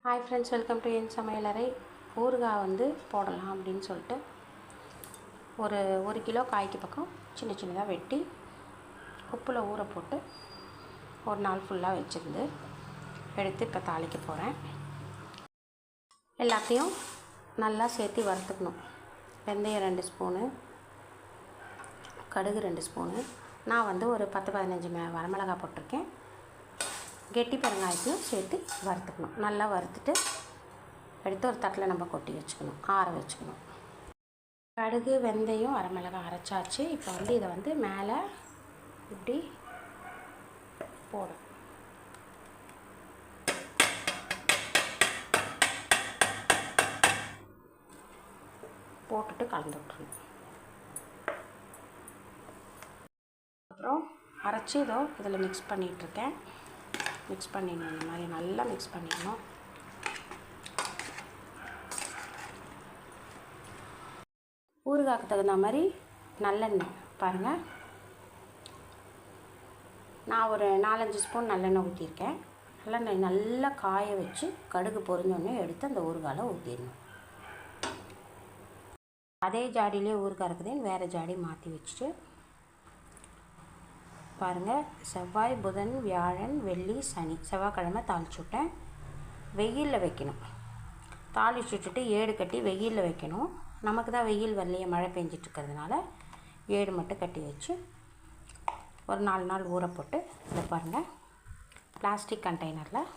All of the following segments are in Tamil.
ஹாய் ஃப்ரெண்ட்ஸ், வெல்கம் டு என் சமையலறை. ஊறுகாய் வந்து போடலாம் அப்படின்னு சொல்லிட்டு ஒரு கிலோ காய்க்கு பக்கம் சின்ன சின்னதாக வெட்டி உப்பில் ஊற போட்டு ஒரு நாள் ஃபுல்லாக வச்சுருந்து எடுத்து இப்போ தாளிக்க போகிறேன். எல்லாத்தையும் நல்லா சேர்த்து வறுத்துக்கணும். வெந்தயம் 2 ஸ்பூனு, கடுகு 2 ஸ்பூனு, நான் வந்து ஒரு 10-15 வரமிளகாய் போட்டிருக்கேன். கெட்டி பெருங்காயத்தையும் சேர்த்து வறுத்துக்கணும். நல்லா வறுத்துட்டு எடுத்து ஒரு தட்டில் நம்ம கொட்டி வச்சுக்கணும், ஆற வச்சுக்கணும். கடுகு, வெந்தயம், வரமிளகாய் அரைச்சாச்சு. இப்போ வந்து இதை வந்து மேலே இப்படி போடும். போட்டுட்டு கலந்து விட்டுருணும். அப்புறம் அரைச்சி இதோ இதில் மிக்ஸ் பண்ணிகிட்ருக்கேன். மிக்ஸ் பண்ணிடணும். இந்த மாதிரி நல்லா மிக்ஸ் பண்ணிடணும். ஊறுகாய்க்கு தகுந்த மாதிரி நல்லெண்ணெய் பாருங்கள், நான் ஒரு 4-5 ஸ்பூன் நல்லெண்ணெய் ஊற்றிருக்கேன். நல்லெண்ணெய் நல்லா காய வச்சு கடுகு பொரிஞ்சோடனே எடுத்து அந்த ஊறுகாயில் ஊற்றிடணும். அதே ஜாடியிலே ஊறுகாய் இருக்குதுன்னு வேறு ஜாடி மாற்றி வச்சுட்டு பாருங்கள், செவ்வாய், புதன், வியாழன், வெள்ளி, சனி, செவ்வாய்க்கிழமை தாளிச்சு விட்டேன். வெயிலில் வைக்கணும். தாளிச்சு விட்டுட்டு ஏடு கட்டி வெயிலில் வைக்கணும். நமக்கு தான் வெயில் வரலையே, மழை பெஞ்சிட்ருக்கிறதுனால ஏடு மட்டும் கட்டி வச்சு ஒரு 4 நாள் ஊற போட்டு இதை பாருங்கள் பிளாஸ்டிக் கண்டெய்னரில்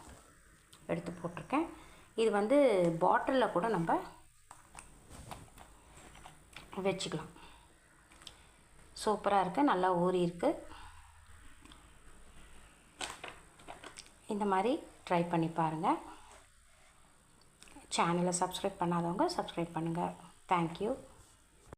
எடுத்து போட்டிருக்கேன். இது வந்து பாட்டிலில் கூட நம்ம வச்சுக்கலாம். சூப்பராக இருக்குது, நல்லா ஊறி இருக்குது. இந்த மாதிரி ட்ரை பண்ணி பாருங்கள். சேனலை சப்ஸ்கிரைப் பண்ணாதவங்க சப்ஸ்கிரைப் பண்ணுங்கள். தேங்க்யூ.